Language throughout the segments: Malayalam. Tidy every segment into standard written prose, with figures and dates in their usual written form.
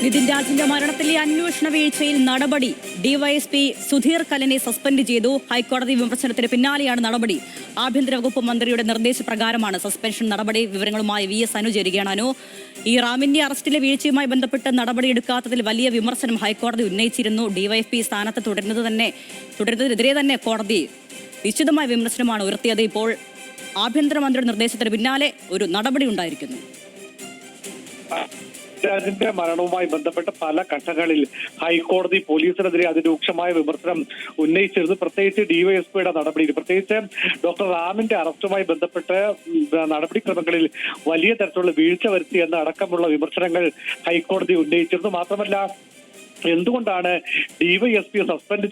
നിതിൻ രാജിന്റെ മരണത്തിലെ അന്വേഷണ വീഴ്ചയിൽ നടപടി. ഡിവൈഎസ്പി സുധീർ കല്ലനെ സസ്പെൻഡ് ചെയ്തു. ഹൈക്കോടതി വിമർശനത്തിന് പിന്നാലെയാണ് നടപടി. ആഭ്യന്തര വകുപ്പ് മന്ത്രിയുടെ നിർദ്ദേശപ്രകാരമാണ് സസ്പെൻഷൻ നടപടി. വിവരങ്ങളുമായി VS അനു ചേരുകയാണ്. അനു, ഈ റാമിന്റെ അറസ്റ്റിലെ വീഴ്ചയുമായി ബന്ധപ്പെട്ട് നടപടിയെടുക്കാത്തതിൽ വലിയ വിമർശനം ഹൈക്കോടതി ഉന്നയിച്ചിരുന്നു. ഡിവൈഎസ്പി സ്ഥാനത്ത് തുടരുന്നതിനെതിരെ തന്നെ കോടതി നിശ്ചിതമായ വിമർശനമാണ് ഉയർത്തിയത്. ഇപ്പോൾ ആഭ്യന്തരമന്ത്രിയുടെ നിർദ്ദേശത്തിന് പിന്നാലെ ഒരു നടപടി ഉണ്ടായിരിക്കുന്നു. രാജിന്റെ മരണവുമായി ബന്ധപ്പെട്ട് പല ഘട്ടങ്ങളിൽ ഹൈക്കോടതി പോലീസിനെതിരെ അതിരൂക്ഷമായ വിമർശനം ഉന്നയിച്ചിരുന്നു. പ്രത്യേകിച്ച് ഡിവൈഎസ്പിയുടെ നടപടിയിൽ, പ്രത്യേകിച്ച് ഡോക്ടർ റാമിന്റെ അറസ്റ്റുമായി ബന്ധപ്പെട്ട് നടപടിക്രമങ്ങളിൽ വലിയ തരത്തിലുള്ള വീഴ്ച വരുത്തി എന്ന അടക്കമുള്ള വിമർശനങ്ങൾ ഹൈക്കോടതി ഉന്നയിച്ചിരുന്നു. മാത്രമല്ല, എന്തുകൊണ്ടാണ് ഡിവൈഎസ്പി സസ്പെൻഡ്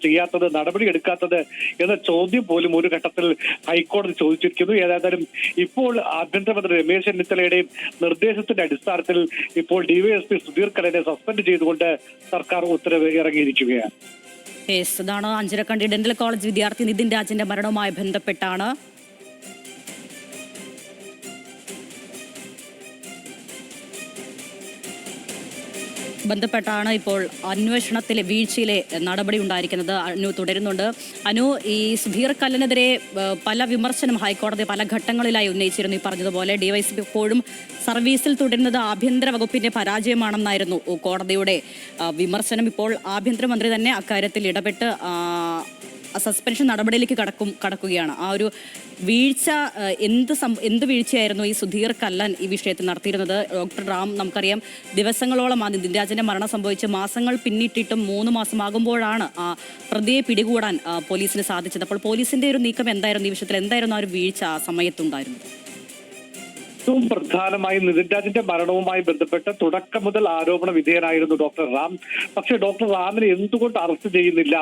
ചെയ്യാത്തത്, നടപടിയെടുക്കാത്തത് എന്ന ചോദ്യം പോലും ഒരു ഘട്ടത്തിൽ ഹൈക്കോടതി ചോദിച്ചിരിക്കുന്നു. ഏതായാലും ഇപ്പോൾ ആഭ്യന്തരമന്ത്രി രമേശ് ചെന്നിത്തലയുടെയും നിർദ്ദേശത്തിന്റെ അടിസ്ഥാനത്തിൽ ഇപ്പോൾ ഡിവൈഎസ്പി സുധീർ കല്ലനെ സസ്പെൻഡ് ചെയ്തുകൊണ്ട് സർക്കാർ ഉത്തരവ് ഇറങ്ങിയിരിക്കുകയാണ്. ഇതാണ് അഞ്ചരക്കണ്ടി ഡെന്റൽ കോളേജ് വിദ്യാർത്ഥി നിതിൻ രാജിന്റെ മരണവുമായി ബന്ധപ്പെട്ടാണ് ഇപ്പോൾ അന്വേഷണത്തിലെ വീഴ്ചയിലെ നടപടി ഉണ്ടായിരിക്കുന്നത്. അനു തുടരുന്നുണ്ട്. അനു, ഈ സുധീർ കല്ലനെതിരെ പല വിമർശനം ഹൈക്കോടതി പല ഘട്ടങ്ങളിലായി ഉന്നയിച്ചിരുന്നു. ഈ പറഞ്ഞതുപോലെ ഡിവൈഎസ്പി ഇപ്പോഴും സർവീസിൽ തുടരുന്നത് ആഭ്യന്തര വകുപ്പിന്റെ പരാജയമാണെന്നായിരുന്നു കോടതിയുടെ വിമർശനം. ഇപ്പോൾ ആഭ്യന്തരമന്ത്രി തന്നെ അക്കാര്യത്തിൽ ഇടപെട്ട് സസ്പെൻഷൻ നടപടിയിലേക്ക് കടക്കുകയാണ്. ആ ഒരു വീഴ്ച എന്ത് വീഴ്ചയായിരുന്നു ഈ സുധീർ കല്ലൻ ഈ വിഷയത്തിൽ നടത്തിയിരുന്നത്? ഡോക്ടർ റാം, നമുക്കറിയാം, ദിവസങ്ങളോളം നിതിൻ രാജിന്റെ മരണം സംഭവിച്ച് മാസങ്ങൾ പിന്നിട്ടിട്ടും 3 മാസമാകുമ്പോഴാണ് പ്രതിയെ പിടികൂടാൻ പോലീസിന് സാധിച്ചത്. അപ്പോൾ പോലീസിന്റെ ഒരു നീക്കം എന്തായിരുന്നു? ഈ വിഷയത്തിൽ എന്തായിരുന്നു ആ ഒരു വീഴ്ച ആ സമയത്തുണ്ടായിരുന്നു? ഏറ്റവും പ്രധാനമായും നിതിൻ രാജിന്റെ മരണവുമായി ബന്ധപ്പെട്ട് തുടക്കം മുതൽ ആരോപണ വിധേയനായിരുന്നു ഡോക്ടർ റാം. പക്ഷേ ഡോക്ടർ റാമിനെ എന്തുകൊണ്ട് അറസ്റ്റ് ചെയ്യുന്നില്ല,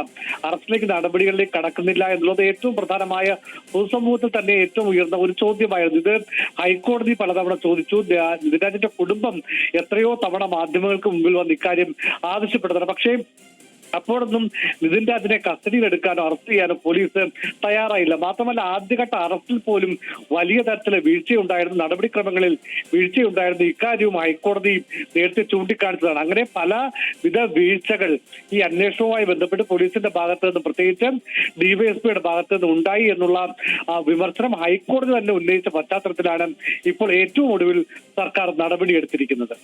അറസ്റ്റിലേക്ക് നടപടികളിലേക്ക് കടക്കുന്നില്ല എന്നുള്ളത് ഏറ്റവും പ്രധാനമായ പൊതുസമൂഹത്തിൽ തന്നെ ഏറ്റവും ഉയർന്ന ഒരു ചോദ്യമായിരുന്നു. ഇത് ഹൈക്കോടതി പലതവണ ചോദിച്ചു. നിതിൻ രാജിന്റെ കുടുംബം എത്രയോ തവണ മാധ്യമങ്ങൾക്ക് മുമ്പിൽ വന്ന് ഇക്കാര്യം ആവശ്യപ്പെട്ടതാണ്. പക്ഷേ അപ്പോഴൊന്നും നിതിൻ രാജിനെ കസ്റ്റഡിയിലെടുക്കാനോ അറസ്റ്റ് ചെയ്യാനോ പോലീസ് തയ്യാറായില്ല. മാത്രമല്ല, ആദ്യഘട്ട അറസ്റ്റിൽ പോലും വലിയ തരത്തിലെ വീഴ്ചയുണ്ടായിരുന്നു, നടപടിക്രമങ്ങളിൽ വീഴ്ചയുണ്ടായിരുന്നു. ഇക്കാര്യവും ഹൈക്കോടതി നേരത്തെ ചൂണ്ടിക്കാണിച്ചതാണ്. അങ്ങനെ പലവിധ വീഴ്ചകൾ ഈ അന്വേഷണവുമായി ബന്ധപ്പെട്ട് പോലീസിന്റെ ഭാഗത്ത് നിന്ന്, പ്രത്യേകിച്ച് ഡിവൈഎസ്പിയുടെ ഭാഗത്ത് നിന്ന് ഉണ്ടായി എന്നുള്ള വിമർശനം ഹൈക്കോടതി തന്നെ ഉന്നയിച്ച പശ്ചാത്തലത്തിലാണ് ഇപ്പോൾ ഏറ്റവും ഒടുവിൽ സർക്കാർ നടപടിയെടുത്തിരിക്കുന്നത്.